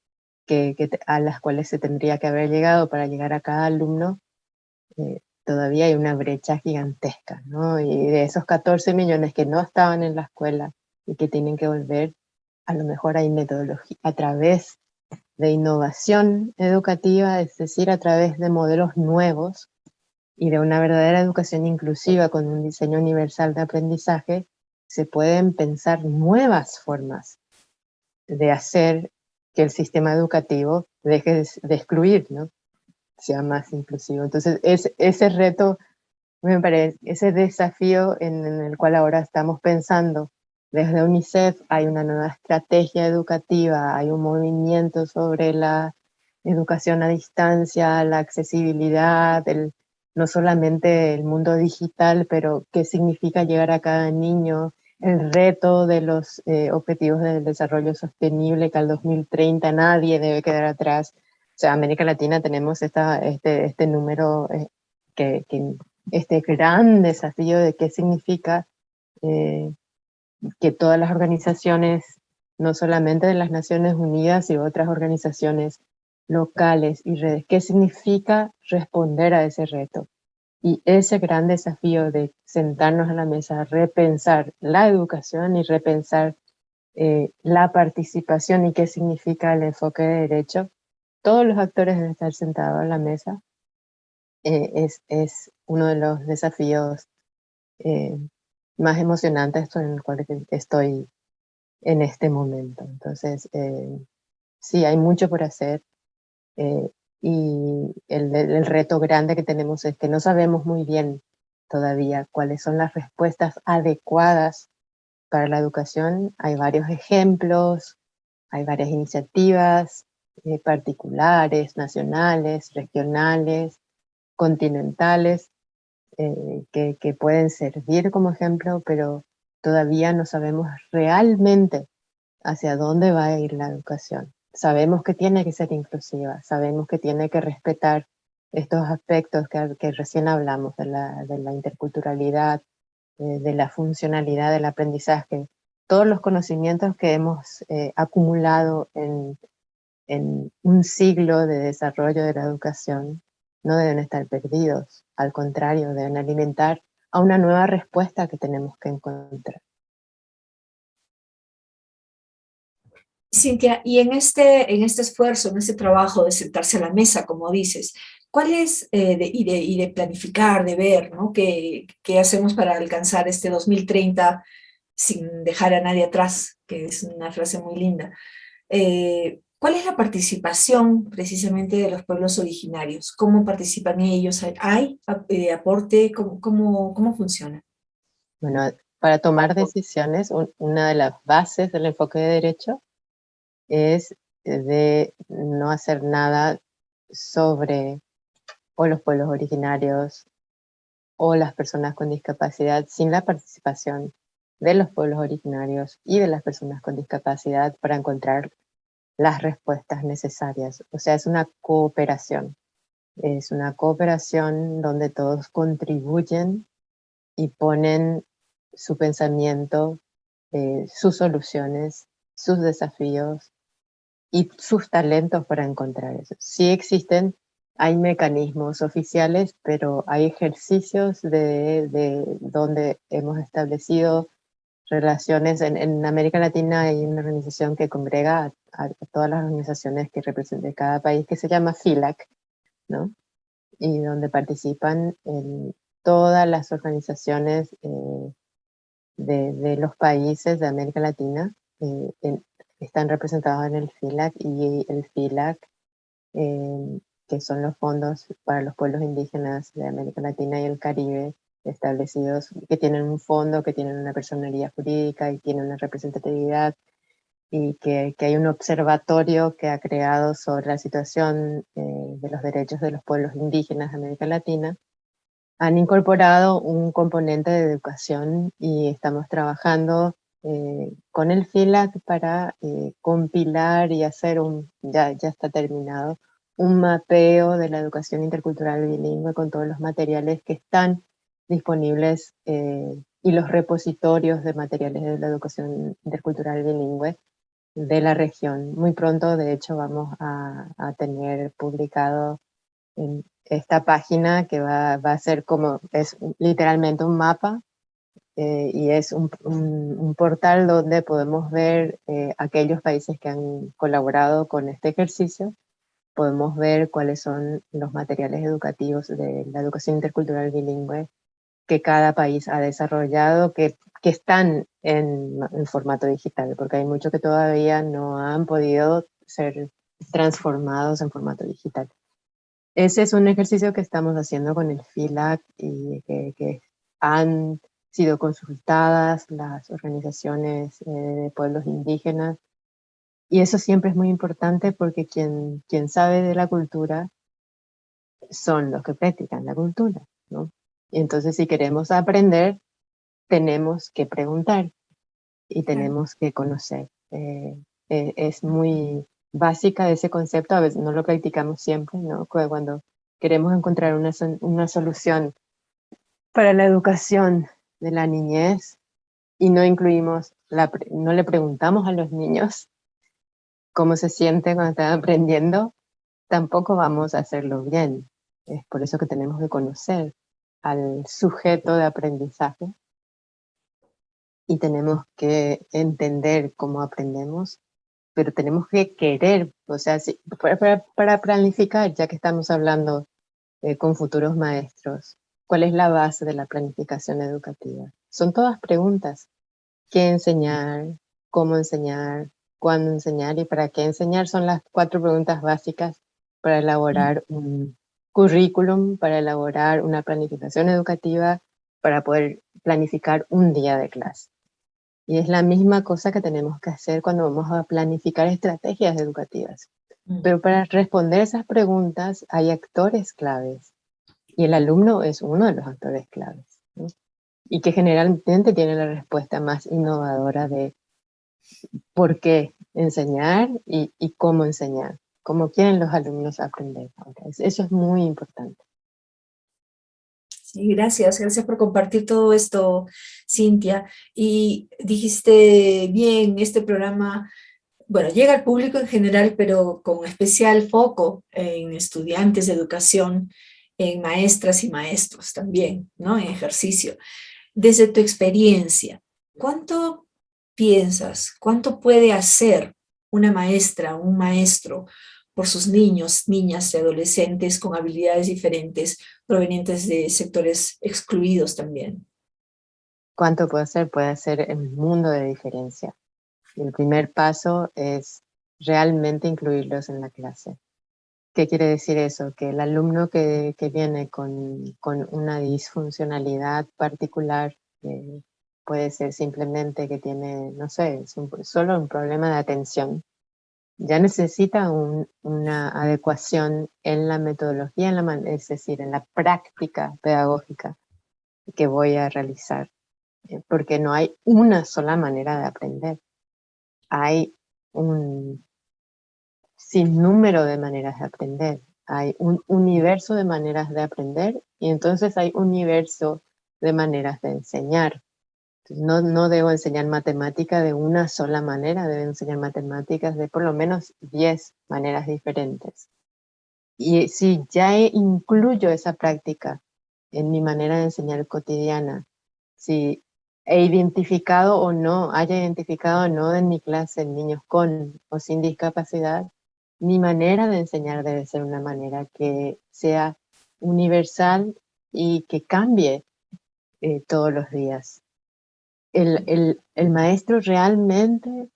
a las cuales se tendría que haber llegado para llegar a cada alumno, todavía hay una brecha gigantesca, ¿no? Y de esos 14 millones que no estaban en la escuela y que tienen que volver, a lo mejor hay metodología a través de innovación educativa, es decir, a través de modelos nuevos y de una verdadera educación inclusiva con un diseño universal de aprendizaje, se pueden pensar nuevas formas de hacer que el sistema educativo deje de excluir, ¿no? Sea más inclusivo. Entonces, ese reto, me parece, ese desafío en el cual ahora estamos pensando, desde UNICEF hay una nueva estrategia educativa, hay un movimiento sobre la educación a distancia, la accesibilidad, no solamente el mundo digital, pero qué significa llegar a cada niño, el reto de los objetivos del desarrollo sostenible, que al 2030 nadie debe quedar atrás. O sea, América Latina tenemos este número, este gran desafío de qué significa eh, que todas las organizaciones, no solamente de las Naciones Unidas y otras organizaciones locales y redes, qué significa responder a ese reto. Y ese gran desafío de sentarnos a la mesa, repensar la educación y repensar la participación y qué significa el enfoque de derecho, todos los actores deben estar sentados a la mesa, es uno de los desafíos eh, más emocionantes en el cual estoy en este momento. Entonces, sí, hay mucho por hacer eh, y el reto grande que tenemos es que no sabemos muy bien todavía cuáles son las respuestas adecuadas para la educación. Hay varios ejemplos, hay varias iniciativas particulares, nacionales, regionales, continentales, que pueden servir como ejemplo, pero todavía no sabemos realmente hacia dónde va a ir la educación. Sabemos que tiene que ser inclusiva, sabemos que tiene que respetar estos aspectos que recién hablamos, de la interculturalidad, de la funcionalidad del aprendizaje. Todos los conocimientos que hemos acumulado en un siglo de desarrollo de la educación no deben estar perdidos, al contrario, deben alimentar a una nueva respuesta que tenemos que encontrar. Cintia, y en este esfuerzo, en este trabajo de sentarse a la mesa, como dices, ¿cuál es, y de planificar, de ver, ¿no? ¿Qué hacemos para alcanzar este 2030 sin dejar a nadie atrás? Que es una frase muy linda. ¿Cuál es la participación precisamente de los pueblos originarios? ¿Cómo participan ellos? ¿Hay aporte? ¿Cómo funciona? Bueno, para tomar decisiones, una de las bases del enfoque de derecho es de no hacer nada sobre o los pueblos originarios o las personas con discapacidad sin la participación de los pueblos originarios y de las personas con discapacidad para encontrar las respuestas necesarias. O sea, es una cooperación. Es una cooperación donde todos contribuyen y ponen su pensamiento, sus soluciones, sus desafíos y sus talentos para encontrar eso. Sí existen, hay mecanismos oficiales, pero hay ejercicios de donde hemos establecido relaciones. En América Latina hay una organización que congrega a todas las organizaciones que representan cada país, que se llama FILAC, ¿no? Y donde participan en todas las organizaciones de los países de América Latina, están representados en el FILAC, y el FILAC, que son los fondos para los pueblos indígenas de América Latina y el Caribe, establecidos, que tienen un fondo, que tienen una personalidad jurídica y tienen una representatividad, y que hay un observatorio que ha creado sobre la situación de los derechos de los pueblos indígenas de América Latina. Han incorporado un componente de educación y estamos trabajando con el FILAC para compilar y hacer ya está terminado, un mapeo de la educación intercultural bilingüe con todos los materiales que están disponibles y los repositorios de materiales de la educación intercultural bilingüe de la región. Muy pronto, de hecho, vamos a tener publicado en esta página que va a ser como, es literalmente un mapa, y es un portal donde podemos ver aquellos países que han colaborado con este ejercicio. Podemos ver cuáles son los materiales educativos de la educación intercultural bilingüe que cada país ha desarrollado, que están en formato digital, porque hay muchos que todavía no han podido ser transformados en formato digital. Ese es un ejercicio que estamos haciendo con el FILAC y que han sido consultadas las organizaciones de pueblos indígenas. Y eso siempre es muy importante porque quien sabe de la cultura son los que practican la cultura, ¿no? Y entonces si queremos aprender, tenemos que preguntar y tenemos que conocer. Es muy básica ese concepto, a veces no lo practicamos siempre, ¿no? Cuando queremos encontrar una solución para la educación de la niñez y no incluimos, no le preguntamos a los niños cómo se sienten cuando están aprendiendo, tampoco vamos a hacerlo bien. Es por eso que tenemos que conocer al sujeto de aprendizaje y tenemos que entender cómo aprendemos, pero tenemos que querer, o sea, para planificar, ya que estamos hablando con futuros maestros, ¿cuál es la base de la planificación educativa? Son todas preguntas. ¿Qué enseñar? ¿Cómo enseñar? ¿Cuándo enseñar? ¿Y para qué enseñar? Son las 4 preguntas básicas para elaborar un currículum, para elaborar una planificación educativa, para poder planificar un día de clase. Y es la misma cosa que tenemos que hacer cuando vamos a planificar estrategias educativas. Pero para responder esas preguntas hay actores claves. Y el alumno es uno de los actores claves, ¿no? Y que generalmente tiene la respuesta más innovadora de por qué enseñar y cómo enseñar, cómo quieren los alumnos aprender. Eso es muy importante. Sí, gracias por compartir todo esto, Cintia. Y dijiste bien, este programa, bueno, llega al público en general, pero con especial foco en estudiantes de educación, en maestras y maestros también, ¿no? En ejercicio. Desde tu experiencia, ¿cuánto piensas, cuánto puede hacer una maestra, un maestro por sus niños, niñas y adolescentes con habilidades diferentes, provenientes de sectores excluidos también? ¿Cuánto puede hacer? Puede hacer un mundo de diferencia. Y el primer paso es realmente incluirlos en la clase. ¿Qué quiere decir eso? Que el alumno que viene con una disfuncionalidad particular, puede ser simplemente que tiene, no sé, solo un problema de atención, ya necesita una adecuación en la metodología, es decir, en la práctica pedagógica que voy a realizar, porque no hay una sola manera de aprender. Hay un sinnúmero de maneras de aprender. Hay un universo de maneras de aprender y entonces hay un universo de maneras de enseñar. No debo enseñar matemática de una sola manera, debo enseñar matemáticas de por lo menos 10 maneras diferentes. Y si ya incluyo esa práctica en mi manera de enseñar cotidiana, si he identificado o no, haya identificado o no en mi clase niños con o sin discapacidad, mi manera de enseñar debe ser una manera que sea universal y que cambie todos los días. El maestro realmente,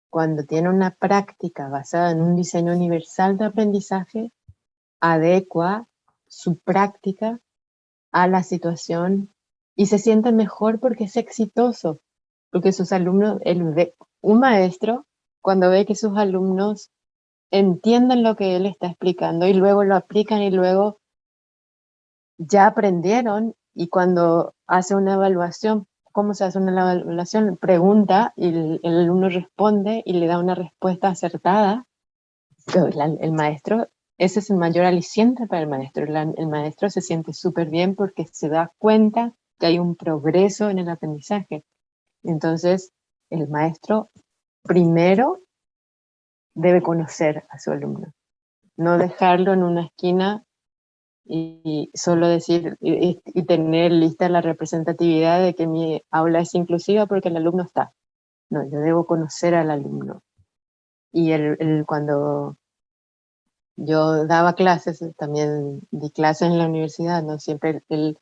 cuando tiene una práctica basada en un diseño universal de aprendizaje, adecua su práctica a la situación y se siente mejor porque es exitoso, porque sus alumnos, un maestro, cuando ve que sus alumnos entienden lo que él está explicando y luego lo aplican y luego ya aprendieron, y cuando hace una evaluación, ¿cómo se hace una evaluación? Pregunta y el alumno responde y le da una respuesta acertada. El maestro, ese es el mayor aliciente para el maestro. El maestro se siente súper bien porque se da cuenta que hay un progreso en el aprendizaje. Entonces, el maestro primero debe conocer a su alumno, no dejarlo en una esquina y solo decir y tener lista la representatividad de que mi aula es inclusiva porque el alumno está. No, yo debo conocer al alumno. Y cuando yo daba clases, también di clases en la universidad, ¿no? Siempre el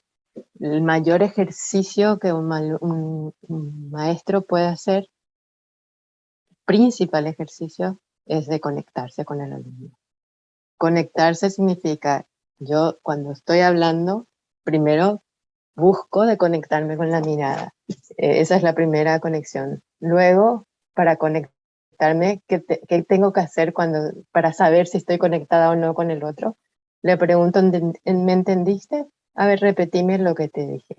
mayor ejercicio que un maestro puede hacer, principal ejercicio, es de conectarse con el alumno. Conectarse significa, yo cuando estoy hablando, primero busco de conectarme con la mirada. Esa es la primera conexión. Luego, para conectarme, ¿qué tengo que hacer para saber si estoy conectada o no con el otro? Le pregunto, ¿me entendiste? A ver, repetime lo que te dije.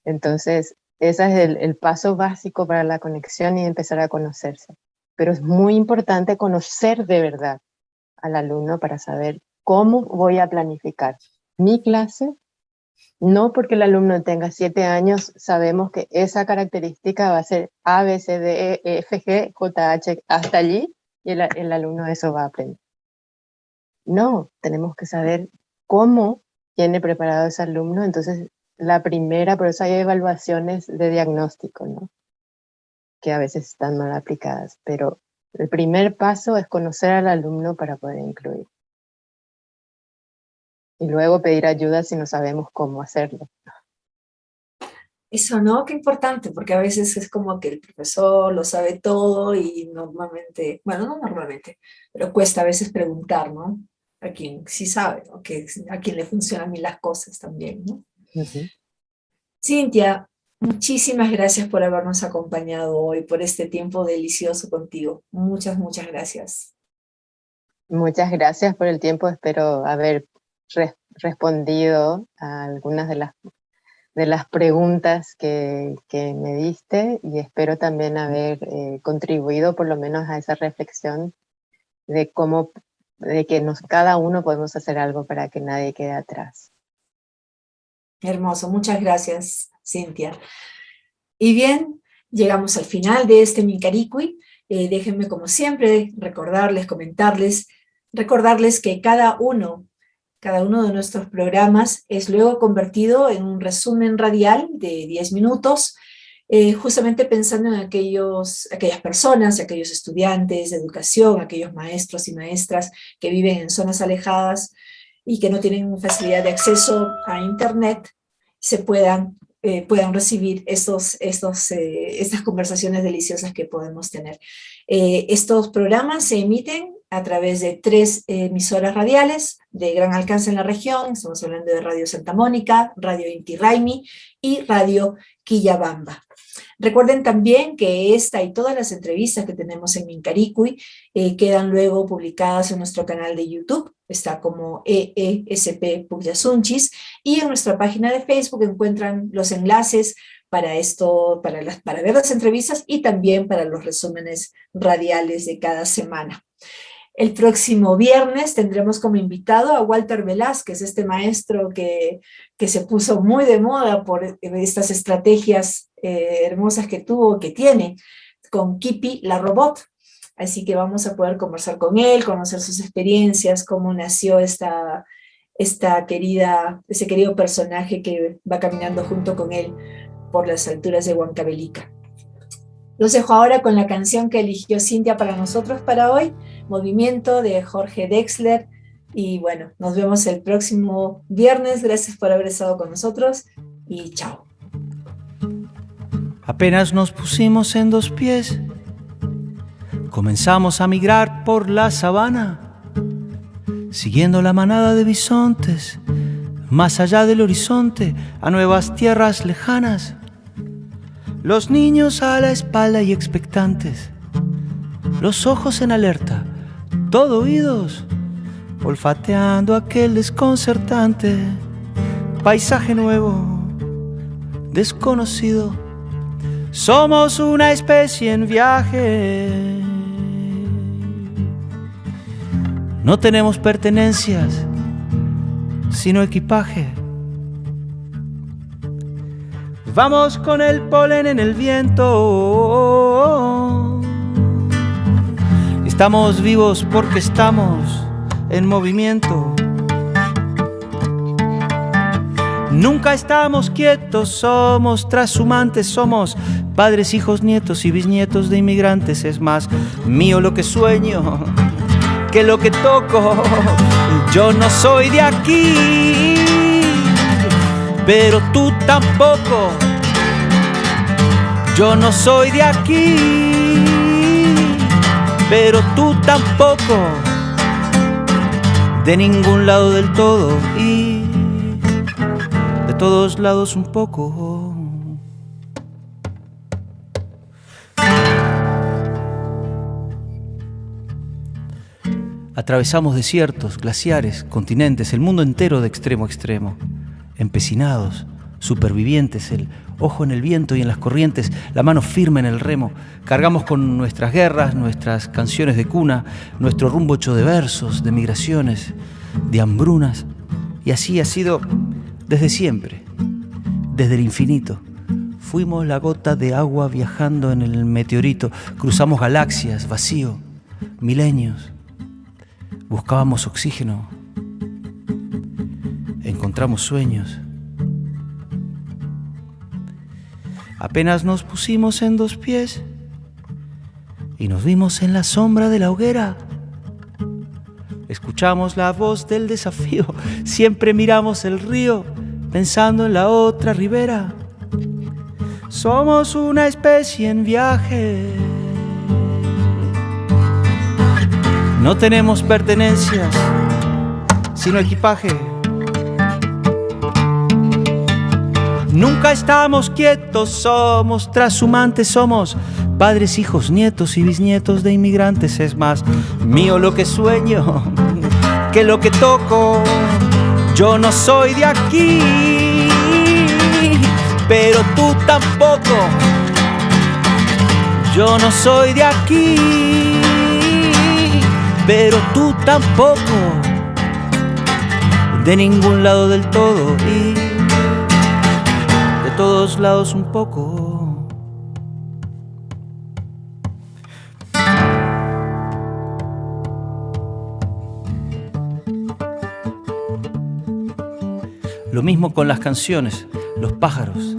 Entonces, ese es el paso básico para la conexión y empezar a conocerse. Pero es muy importante conocer de verdad al alumno para saber cómo voy a planificar mi clase. No porque el alumno tenga 7 años, sabemos que esa característica va a ser A, B, C, D, E, F, G, J, H, hasta allí, y el alumno eso va a aprender. No, tenemos que saber cómo tiene preparado ese alumno. Entonces, por eso hay evaluaciones de diagnóstico, ¿no? Que a veces están mal aplicadas, pero el primer paso es conocer al alumno para poder incluir. Y luego pedir ayuda si no sabemos cómo hacerlo. Eso, ¿no? Qué importante, porque a veces es como que el profesor lo sabe todo y normalmente, bueno, no normalmente, pero cuesta a veces preguntar, ¿no? A quien sí sabe, ¿no? A quien le funcionan bien las cosas también, ¿no? Uh-huh. Cintia, muchísimas gracias por habernos acompañado hoy, por este tiempo delicioso contigo. Muchas, muchas gracias. Muchas gracias por el tiempo. Espero haber respondido a algunas de las preguntas que me diste, y espero también haber contribuido por lo menos a esa reflexión de que cada uno podemos hacer algo para que nadie quede atrás. Hermoso, muchas gracias, Cintia. Y bien, llegamos al final de este Mincaricui. Déjenme, como siempre, recordarles que cada uno de nuestros programas es luego convertido en un resumen radial de 10 minutos, justamente pensando en aquellas personas, aquellos estudiantes de educación, aquellos maestros y maestras que viven en zonas alejadas y que no tienen facilidad de acceso a Internet, puedan recibir estas conversaciones deliciosas que podemos tener. Estos programas se emiten a través de 3 emisoras radiales de gran alcance en la región. Estamos hablando de Radio Santa Mónica, Radio Inti Raymi y Radio Quillabamba. Recuerden también que esta y todas las entrevistas que tenemos en Mincaricui quedan luego publicadas en nuestro canal de YouTube. Está como EESP Pucllasunchis, y en nuestra página de Facebook encuentran los enlaces para ver las entrevistas y también para los resúmenes radiales de cada semana. El próximo viernes tendremos como invitado a Walter Velázquez, este maestro que se puso muy de moda por estas estrategias hermosas que tiene con Kipi la robot. Así que vamos a poder conversar con él, conocer sus experiencias, cómo nació ese querido personaje que va caminando junto con él por las alturas de Huancavelica. Los dejo ahora con la canción que eligió Cintia para nosotros para hoy, Movimiento, de Jorge Drexler. Y bueno, nos vemos el próximo viernes. Gracias por haber estado con nosotros y chao. Apenas nos pusimos en 2 pies, comenzamos a migrar por la sabana, siguiendo la manada de bisontes, más allá del horizonte, a nuevas tierras lejanas. Los niños a la espalda y expectantes, los ojos en alerta, todo oídos, olfateando aquel desconcertante paisaje nuevo, desconocido. Somos una especie en viaje. No tenemos pertenencias, sino equipaje. Vamos con el polen en el viento. Estamos vivos porque estamos en movimiento. Nunca estamos quietos, somos trashumantes, somos padres, hijos, nietos y bisnietos de inmigrantes. Es más mío lo que sueño que lo que toco. Yo no soy de aquí, pero tú tampoco. Yo no soy de aquí, pero tú tampoco. De ningún lado del todo y de todos lados un poco. Atravesamos desiertos, glaciares, continentes, el mundo entero de extremo a extremo. Empecinados, supervivientes, el ojo en el viento y en las corrientes, la mano firme en el remo. Cargamos con nuestras guerras, nuestras canciones de cuna, nuestro rumbo hecho de versos, de migraciones, de hambrunas. Y así ha sido desde siempre, desde el infinito. Fuimos la gota de agua viajando en el meteorito. Cruzamos galaxias, vacío, milenios. Buscábamos oxígeno. Encontramos sueños. Apenas nos pusimos en dos pies y nos vimos en la sombra de la hoguera. Escuchamos la voz del desafío, siempre miramos el río, pensando en la otra ribera. Somos una especie en viaje. No tenemos pertenencias, sino equipaje. Nunca estamos quietos, somos trashumantes, somos padres, hijos, nietos y bisnietos de inmigrantes. Es más mío lo que sueño que lo que toco. Yo no soy de aquí, pero tú tampoco. Yo no soy de aquí, pero tú tampoco. De ningún lado del todo y de todos lados un poco. Lo mismo con las canciones, los pájaros,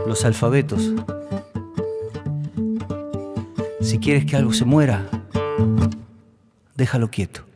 los alfabetos. Si quieres que algo se muera, déjalo quieto.